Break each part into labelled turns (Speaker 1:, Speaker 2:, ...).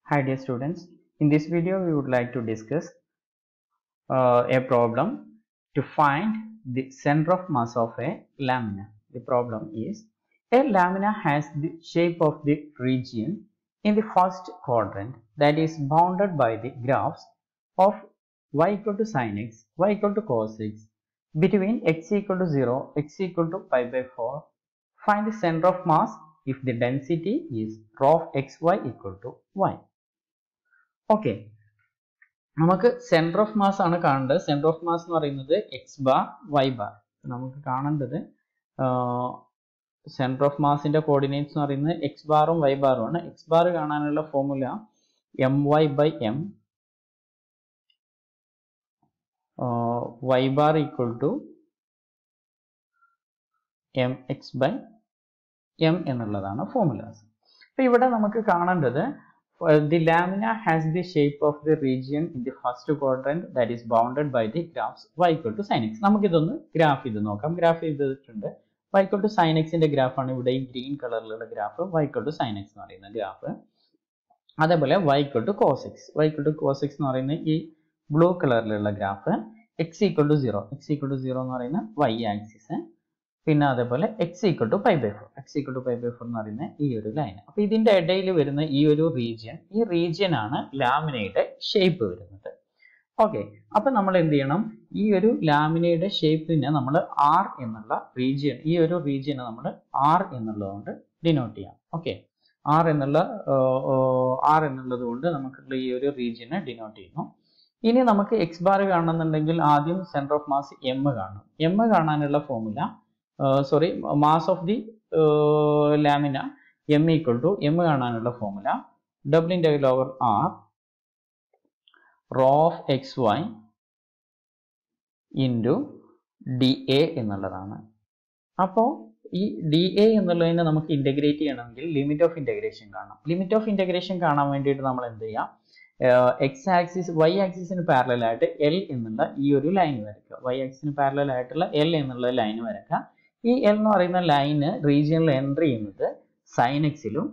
Speaker 1: Hi dear students, in this video we would like to discuss a problem to find the center of mass of a lamina. The problem is a lamina has the shape of the region in the first quadrant that is bounded by the graphs of y equal to sin x, y equal to cos x between x equal to 0, x equal to pi by 4. Find the center of mass if the density is rho of xy equal to y. Okay, നമുക്ക് centre of mass ആണ് കാണേണ്ടത്. Centre of mass എന്ന് പറയുന്നത് X bar Y bar. നമുക്ക് കാണേണ്ടത് centre of മാസിന്റെ coordinates എന്ന് പറയുന്നത് X ബാറും y ബാറും ആണ്. എക്സ് ബാർ കാണാനുള്ള formula m y by m, y bar equal to m x by m എന്നുള്ളതാണ് ഫോർമുലാസ്. അപ്പൊ ഇവിടെ നമുക്ക് കാണേണ്ടത് the lamina has the shape of the region in the first quadrant that is bounded by the graphs y equal to sin x. നമുക്ക് ഇതൊന്ന് graph ചെയ്ത് നോക്കാം. Graph ചെയ്തിട്ടുണ്ട്. y equal to sin x ന്റെ ഗ്രാഫ് ആണ് ഇവിടെ ഈ green കളറിലുള്ള graph. y equal to sin x എന്ന് പറയുന്ന ഗ്രാഫ്. അതേപോലെ y equal to cos x, y equal to cos x എന്ന് പറയുന്ന ഈ ബ്ലൂ കളറിലുള്ള graph. x equal to 0, x equal to 0 എന്ന് പറയുന്ന y ആക്സിസ്. പിന്നെ അതേപോലെ x equal to pi by 4, x equal to pi by 4 എന്ന് പറയുന്ന ഈ ഒരു ലൈൻ. അപ്പൊ ഇതിന്റെ ഇടയിൽ വരുന്ന ഈ ഒരു റീജിയൻ, ഈ റീജിയൻ ആണ് ലാമിനയുടെ ഷേപ്പ് വരുന്നത്. ഓക്കെ, അപ്പൊ നമ്മൾ എന്ത് ചെയ്യണം? ഈ ഒരു ലാമിനയുടെ ഷേപ്പിനെ നമ്മൾ ആർ എന്നുള്ള റീജിയൻ, ഈ ഒരു റീജിയനെ നമ്മൾ ആർ എന്നുള്ളതുകൊണ്ട് ഡിനോട്ട് ചെയ്യാം. ഓക്കെ, ആർ എന്നുള്ളത് കൊണ്ട് നമുക്കുള്ള ഈ ഒരു റീജിയനെ ഡിനോട്ട് ചെയ്യുന്നു. ഇനി നമുക്ക് എക്സ് ബാർ കാണണമെന്നുണ്ടെങ്കിൽ ആദ്യം സെന്റർ ഓഫ് മാസ് എം കാണണം. എം കാണാനുള്ള formula mass of the lamina m equal to m കാണാനുള്ള formula double integral over r rho of xy into dA എന്നുള്ളതാണ്. അപ്പോൾ ഈ dA എന്നുള്ളതിനെ നമുക്ക് ഇന്റഗ്രേറ്റ് ചെയ്യണമെങ്കിൽ ലിമിറ്റ് ഓഫ് ഇന്റഗ്രേഷൻ കാണണം. ലിമിറ്റ് ഓഫ് ഇന്റഗ്രേഷൻ കാണാൻ വേണ്ടിയിട്ട് നമ്മൾ എന്ത് ചെയ്യാം? എക്സ് ആക്സിസ് വൈ ആക്സിസിന് പാരലൽ ആയിട്ട് എൽ എന്നുള്ള ഈ ഒരു ലൈൻ വരയ്ക്കുക. വൈ ആക്സിസിന് പാരലൽ ആയിട്ടുള്ള എൽ എന്നുള്ള ലൈൻ വരയ്ക്കുക. ഈ എൽ എന്ന് പറയുന്ന ലൈന് റീജിയനിൽ എൻട്രി ചെയ്യുന്നത് സൈൻ എക്സിലും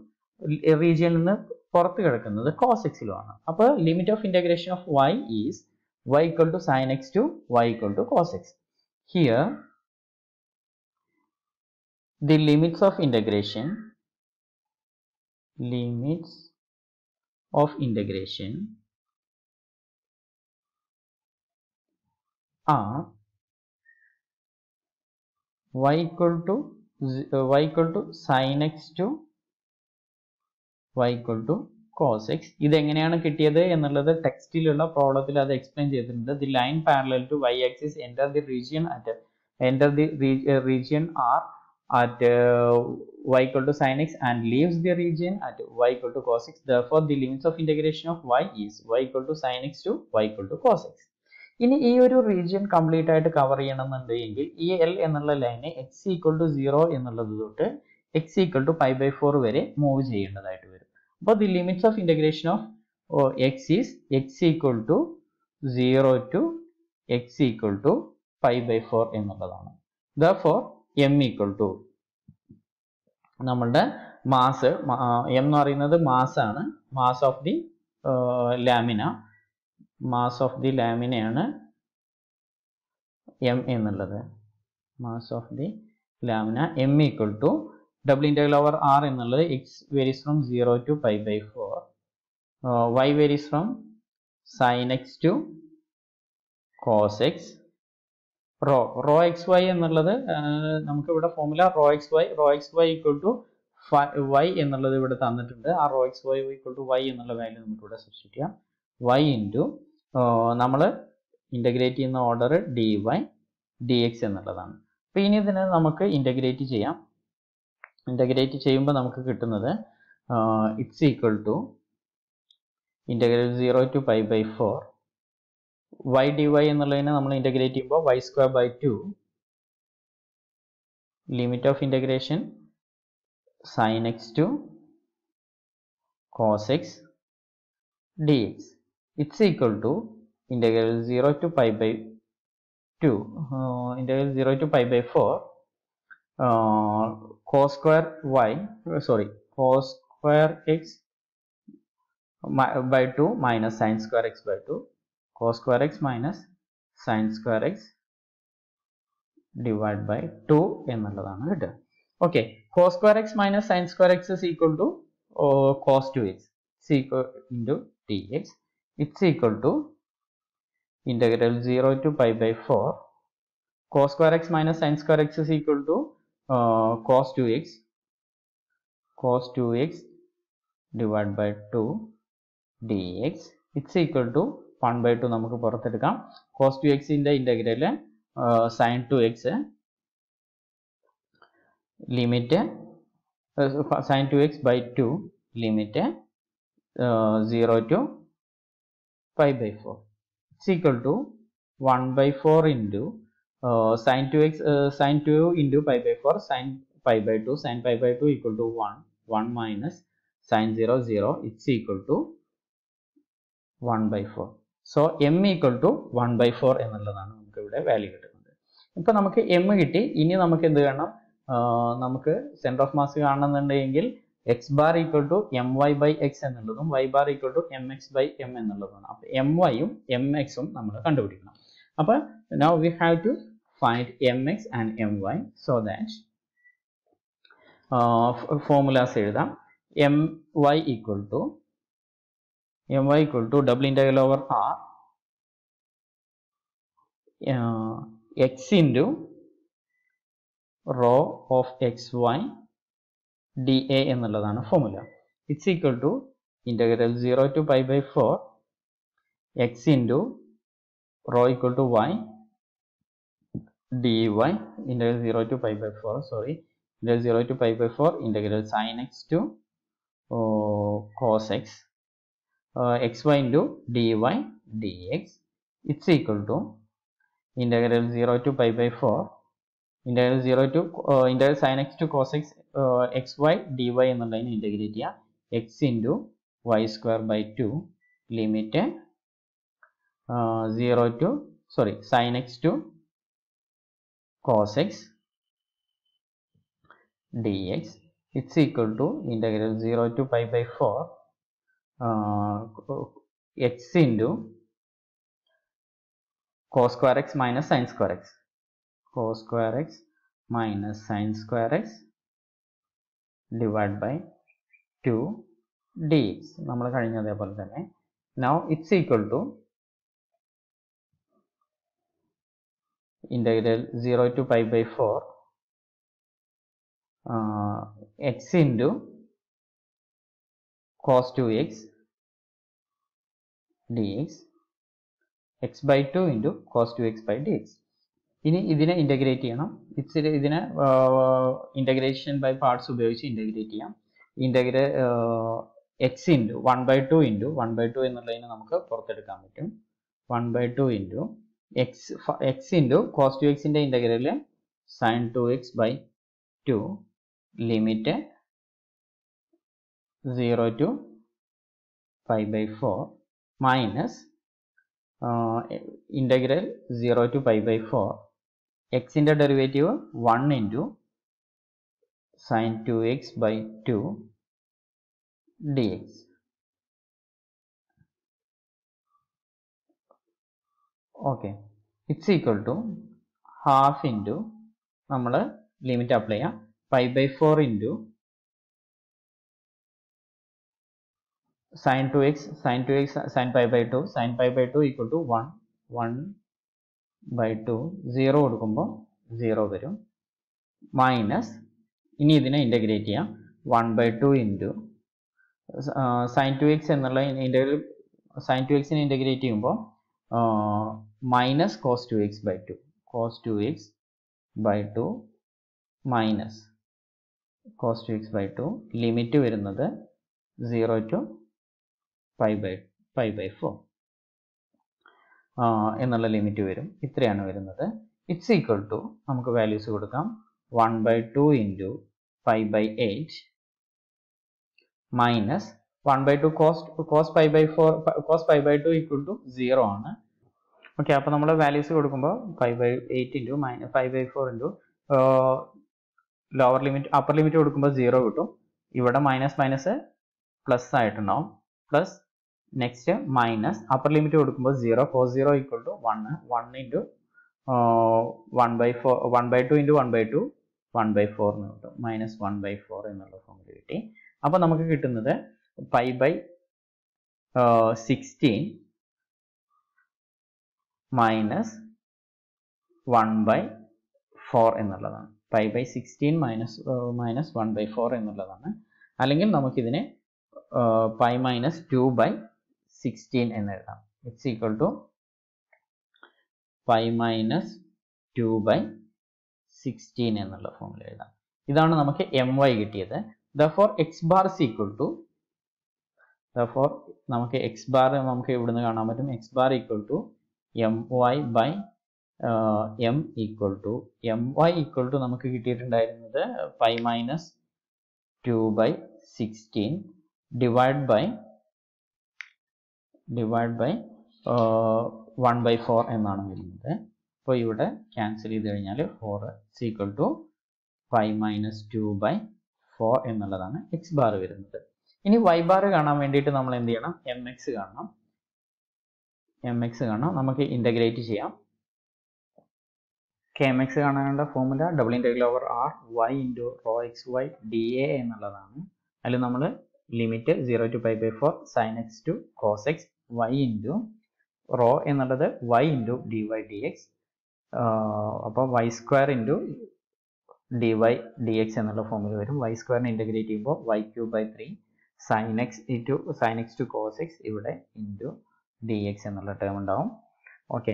Speaker 1: റീജിയനിൽ നിന്ന് പുറത്ത് കിടക്കുന്നത് കോസ് എക്സിലുമാണ്. അപ്പോൾ limit of integration of y is y equal to sin x to y equal to cos x. Here the limits of integration are y equal to sin x to y equal to cos x. ഇത് എങ്ങനെയാണ് കിട്ടിയത് എന്നുള്ളത് ടെക്സ്റ്റിലുള്ള പ്രോബ്ലത്തിൽ അത് explain ചെയ്തിട്ടുണ്ട്. The line parallel to y axis enter the region r at y equal to sin x and leaves the region at y equal to cos x. Therefore the limits of integration of y is y equal to sin x to y equal to cos x. ഇനി ഈ ഒരു region complete ആയിട്ട് cover ചെയ്യണമെന്നുണ്ടെങ്കിൽ ഈ L എന്നുള്ള ലൈനെ X equal to 0 എന്നുള്ളത് തൊട്ട് x equal to pi by 4 വരെ മൂവ് ചെയ്യേണ്ടതായിട്ട് വരും. അപ്പോൾ the limits of integration of x is x equal to 0 to x equal to pi by 4 എന്നുള്ളതാണ്. Therefore m ഈക്വൽ ടു നമ്മളുടെ മാസ്, എം എന്ന് പറയുന്നത് മാസ് ആണ്. Mass of the lamina, mass of the ലാമിനയാണ് m എന്നുള്ളത്. Mass of the lamina m equal to double integral over R എന്നുള്ളത് x varies from 0 to pi by 4, y varies from sine x to cos x, rho x y എന്നുള്ളത് നമുക്ക് ഇവിടെ formula rho x y equal to y എന്നുള്ളത് ഇവിടെ തന്നിട്ടുണ്ട്. ആ rho x y equal to y എന്നുള്ള value നമുക്ക് ഇവിടെ സബ്സ്റ്റിറ്റ്യൂട്ട് ചെയ്യാം. വൈ ഇൻറ്റു നമ്മൾ ഇൻ്റഗ്രേറ്റ് ചെയ്യുന്ന order d y d x എന്നുള്ളതാണ്. അപ്പോൾ ഇനി ഇതിനെ നമുക്ക് ഇൻ്റഗ്രേറ്റ് ചെയ്യാം. ഇൻ്റഗ്രേറ്റ് ചെയ്യുമ്പോൾ നമുക്ക് കിട്ടുന്നത് it's equal to integral 0 to pi by 4 y d y എന്നുള്ളതിനെ നമ്മൾ ഇൻ്റഗ്രേറ്റ് ചെയ്യുമ്പോൾ y square by 2 limit of integration sine x to cos x d x. It's equal to integral 0 to pi by 2 integral 0 to pi by 4 cos square x by 2 minus sin square x by 2 cos square x minus sin square x divided by 2 എന്നുള്ളതാണ് കിട്ടുക. Okay, cos square x minus sin square x is equal to cos 2x is equal into dx. It's equal to integral 0 to pi by 4 cos square x minus sin square x is equal to cos 2x divided by 2 dx. It's equal to 1 by 2 നമുക്ക് പുറത്തെടുക്കാം. cos 2x ന്റെ integral sin 2x limit sin 2x by 2 limit 0 to pi by 4. It's equal to 1 by 4 into sin 2x sin 2 into pi by 4 sin pi by 2 sin pi by 2 equal to 1 minus sin 0 0. It's equal to 1 by 4. So m equal to 1 by 4 എന്നുള്ളതാണ് നമുക്ക് ഇവിടെ value കിട്ടുന്നത്. ഇപ്പോൾ നമുക്ക് m കിട്ടി. ഇനി നമുക്ക് എന്ത് കാണണം? നമുക്ക് സെന്റർ ഓഫ് മാസ് കാണണമെന്നുണ്ടെങ്കിൽ x bar equal to my by x എന്നുള്ളതും y bar equal to mx by m എന്നുള്ളതാണ്. അപ്പോൾ my ഉം mx ഉം നമ്മൾ കണ്ടുപിടിക്കണം. അപ്പോൾ now we have to find mx and my so that formulas എഴുതാം. my equal to double integral over r x into rho of xy dA എന്നുള്ളതാണ് formula. It's equal to integral 0 to pi by 4 x into rho equal to y dy integral 0 to pi by 4 integral 0 to pi by 4 integral sin x to cos x xy into dy dx. It's equal to integral 0 to pi by 4 integral 0 to integral sin x to cos x xy dy എന്നുള്ളതിനെ integrate ചെയ്യാം. x into y square by 2 limit 0 to sin x to cos x dx. It's equal to integral 0 to pi by 4 x into cos square x minus sin square x cos square x minus sin square x divided by 2 dx. നമ്മൾ കഴിഞ്ഞതേപോലെ തന്നെ. Now it's equal to integral 0 to pi by 4 x into cos 2x dx x by 2 into cos 2x by dx. ഇനി ഇതിനെ integrate ചെയ്യണം. ഇതിനെ integration by parts ഉപയോഗിച്ച് integrate ചെയ്യാം. Integral x into 1 by 2 into 1 by 2 എന്നുള്ളതിനെ നമുക്ക് പുറത്തെടുക്കാൻ പറ്റും. 1 by 2 into x into cos 2x ന്റെ integral sin 2x by 2 limit 0 to pi by 4 minus integral 0 to pi by 4 x ന്റെ derivative 1 into sin 2x by 2 dx. Okay, it's equal to half into നമ്മൾ limit apply ചെയ്യാം. pi by 4 into sin 2x sin pi by 2 sin pi by 2 equal to 1 by 2 0 കൊടുക്കുമ്പോൾ 0 വരും minus ഇനി ഇതിനെ integrate ചെയ്യാം 1 by 2 into sin 2x എന്നുള്ള integral sin 2x നെ integrate ചെയ്യുമ്പോൾ minus cos 2x by 2 cos 2x by 2 minus cos 2x by 2 limit വരുന്നത് 0 to pi by 4 എന്നുള്ള ലിമിറ്റ് വരും. ഇത്രയാണ് വരുന്നത്. ഇറ്റ്സ് ഈക്വൽ ടു നമുക്ക് വാല്യൂസ് കൊടുക്കാം 1 by 2 into pi by 8 minus 1 by 2 cos pi by 4 cos pi by 2 equal to 0 ആണ്. Okay, അപ്പോൾ നമ്മൾ വാല്യൂസ് കൊടുക്കുമ്പോൾ pi by 8 into pi by 4 into lower limit upper limit കൊടുക്കുമ്പോൾ 0 കിട്ടും. ഇവിടെ മൈനസ് പ്ലസ് ആയിട്ടുണ്ടാവും. Plus next minus upper limit കൊടുക്കുമ്പോൾ 0 cos 0 equal to 1 1 into 1/4 1/2 into 1/2 1/4 എന്ന് കിട്ടും മൈനസ് 1/4 എന്നുള്ള ഫോമിൽ കിട്ടി. അപ്പോൾ നമുക്ക് കിട്ടുന്നത് പൈ ബൈ 16 മൈനസ് 1/4 എന്നുള്ളതാണ്. പൈ ബൈ 16 മൈനസ് 1/4 എന്നുള്ളതാണ്. അല്ലെങ്കിൽ നമുക്കിതിനെ പൈ മൈനസ് 2/16 എന്ന് എഴുതാം. It's equal to pi minus 2/16 എന്നുള്ള ഫോമിൽ എഴുതാം. ഇതാണ് നമുക്ക് my കിട്ടിയത്. therefore x bar is equal to നമുക്ക് x bar നമുക്ക് ഇവിടുന്ന് കാണാൻ പറ്റും. x bar equal to my by m equal to my equal to നമുക്ക് കിട്ടിയിട്ടുണ്ടായിരുന്നത് പൈ മൈനസ് 2/16 ഡിവൈഡ് ബൈ 1/4 എന്നാണ് വരുന്നത്. അപ്പോൾ ഇവിടെ ക്യാൻസൽ ചെയ്ത് കഴിഞ്ഞാൽ 4 is equal to pi minus 2/4 എന്നുള്ളതാണ് x ബാർ വരുന്നത്. ഇനി y ബാർ കാണാൻ വേണ്ടിയിട്ട് നമ്മൾ എന്ത് ചെയ്യണം? mx കാണണം. നമുക്ക് ഇൻ്റഗ്രേറ്റ് ചെയ്യാം. kmx കാണാനുള്ള formula double integral over r y into rho x y d A എന്നുള്ളതാണ്. അതിൽ നമ്മൾ limit 0 to π by 4 sin x to cos x y into rho എന്നുള്ളത് y into d y d x. അപ്പോൾ y square into d y d x എന്നുള്ള ഫോമിൽ വരും. y സ്ക്വയറിനെ integrate ചെയ്യുമ്പോൾ y³ 3 sin x to cos x ഇവിടെ into D x എന്നുള്ള term ഉണ്ടാവും. Okay,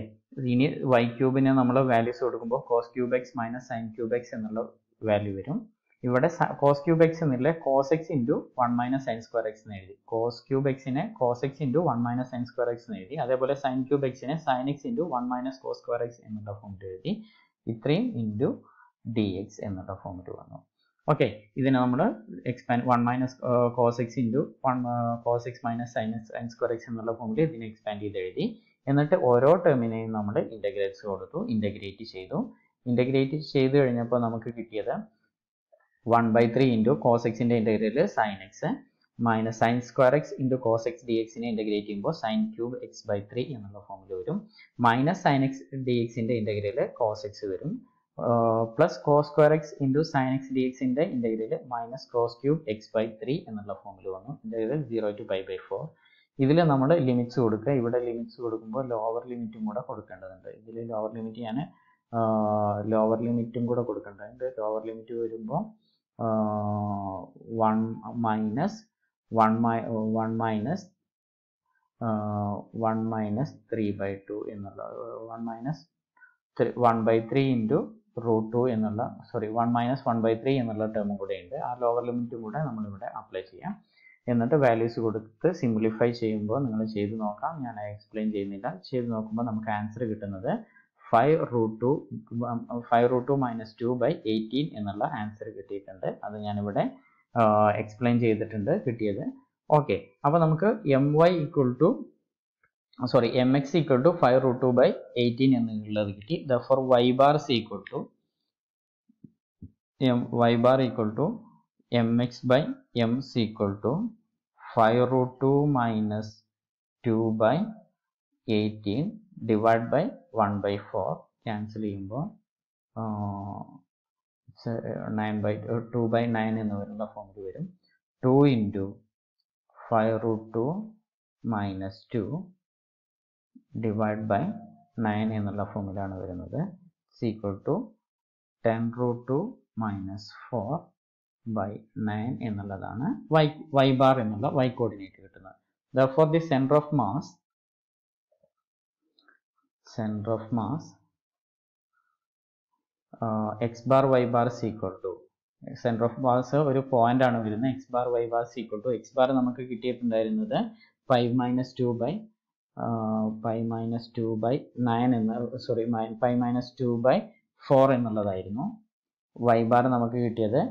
Speaker 1: ഇനി y³ നമ്മൾ വാല്യൂസ് കൊടുക്കുമ്പോൾ cos³ x minus sin³ x എന്നുള്ള വാല്യൂ വരും. ഇവിടെ cos³ x എന്നില്ല cos x into 1 minus sin square x എന്ന് എഴുതി. cos³ x നെ cos x into 1 minus sin square x എന്ന് എഴുതി. അതേപോലെ sin³ x നെ sin x into 1 minus cos square x എന്നുള്ള ഫോമിൽ എഴുതി. ഇത്രയും ഇൻറ്റു ഡി എക്സ് എന്നുള്ള ഫോമിൽ വന്നു. ഓക്കെ, ഇതിനെ നമ്മൾ expand 1 minus cos x into 1 cos x minus sin square x എന്നുള്ള ഫോമിൽ ഇതിനെ എക്സ്പാൻഡ് ചെയ്ത് എഴുതി. എന്നിട്ട് ഓരോ ടേമിനെയും നമ്മൾ ഇൻ്റഗ്രേറ്റ്സ് കൊടുത്തു, ഇൻ്റഗ്രേറ്റ് ചെയ്തു കഴിഞ്ഞപ്പോൾ നമുക്ക് കിട്ടിയത് 1/3 ഇൻറ്റു cos x-ൻ്റെ integral sin x minus sin square x into cos x dx നെ ഇൻ്റഗ്രേറ്റ് ചെയ്യുമ്പോൾ sin³ x/3 എന്നുള്ള ഫോമിൽ വരും. മൈനസ് sin x dx-ൻ്റെ ഇൻ്റഗ്രൽ cos x വരും. Plus cos square x into sin x dx-ൻ്റെ ഇൻ്റഗ്രൽ മൈനസ് cos³ x/3 എന്നുള്ള ഫോമിൽ വന്നു. Integral 0 to π by 4. ഇതിൽ നമ്മൾ ലിമിറ്റ്സ് കൊടുക്കുക. ഇവിടെ ലിമിറ്റ്സ് കൊടുക്കുമ്പോൾ ലോവർ ലിമിറ്റും കൂടെ കൊടുക്കേണ്ടതുണ്ട്. ഇതിൽ ലോവർ ലിമിറ്റ് ഞാൻ ലോവർ ലിമിറ്റും കൂടെ കൊടുക്കേണ്ടതുണ്ട്. ലോവർ ലിമിറ്റ് വരുമ്പോൾ 1 മൈനസ് 3/2 എന്നുള്ള 1/3 ഇൻറ്റു √2 എന്നുള്ള 1 മൈനസ് 1/3 എന്നുള്ള ടേമും കൂടെ ഉണ്ട്. ആ ലോവർ ലിമിറ്റും കൂടെ നമ്മളിവിടെ അപ്ലൈ ചെയ്യാം. എന്നിട്ട് വാല്യൂസ് കൊടുത്ത് സിംപ്ലിഫൈ ചെയ്യുമ്പോൾ നിങ്ങൾ ചെയ്ത് നോക്കാം. ഞാൻ എക്സ്പ്ലെയിൻ ചെയ്യുന്നില്ല. ചെയ്ത് നോക്കുമ്പോൾ നമുക്ക് ആൻസർ കിട്ടുന്നത് 5√2 മൈനസ് 2/18 എന്നുള്ള ആൻസർ കിട്ടിയിട്ടുണ്ട്. അത് ഞാനിവിടെ എക്സ്പ്ലെയിൻ ചെയ്തിട്ടുണ്ട് കിട്ടിയത്. ഓക്കെ, അപ്പോൾ നമുക്ക് mx ഈക്വൽ ടു 5√2/18 എന്നുള്ളത് കിട്ടി. therefore y bar equal to mx by m equal to 5√2 minus 2/18 divide by 1/4 cancel ചെയ്യുമ്പോൾ 2/9 എന്ന് വരുന്ന ഫോമിൽ വരും. 2 ഇൻറ്റു 5√2 മൈനസ് 2 ഡിവൈഡ് ബൈ 9 എന്നുള്ള ഫോമിലാണ് വരുന്നത്. ഈക്വൽ ടു 10√2 മൈനസ് 4/9 എന്നുള്ളതാണ് y ബാർ എന്നുള്ള y കോർഡിനേറ്റ് കിട്ടുന്നത്. therefore the center of mass x bar y bar is equal to center of mass ഒരു പോയിന്റ് ആണ് വരുന്നത്. x bar y bar is equal to x bar നമുക്ക് കിട്ടിയിട്ടുണ്ടായിരുന്നത് 5 minus 2/9 എന്ന pi minus 2/4 എന്നുള്ളതായിരുന്നു. y bar നമുക്ക് കിട്ടിയത്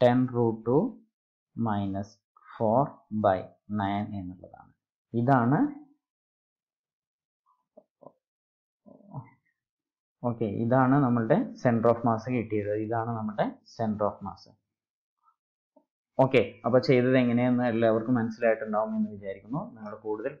Speaker 1: 10√2 minus 4/9 എന്നുള്ളതാണ്. ഇതാണ് ഓക്കെ, ഇതാണ് നമ്മളുടെ സെൻറ്റർ ഓഫ് മാസ് കിട്ടിയത്. ഇതാണ് നമ്മുടെ സെൻറ്റർ ഓഫ് മാസ്. ഓക്കെ, അപ്പോൾ ചെയ്തത് എങ്ങനെയെന്ന് എല്ലാവർക്കും മനസ്സിലായിട്ടുണ്ടാവും എന്ന് വിചാരിക്കുന്നു. നിങ്ങൾ കൂടുതൽ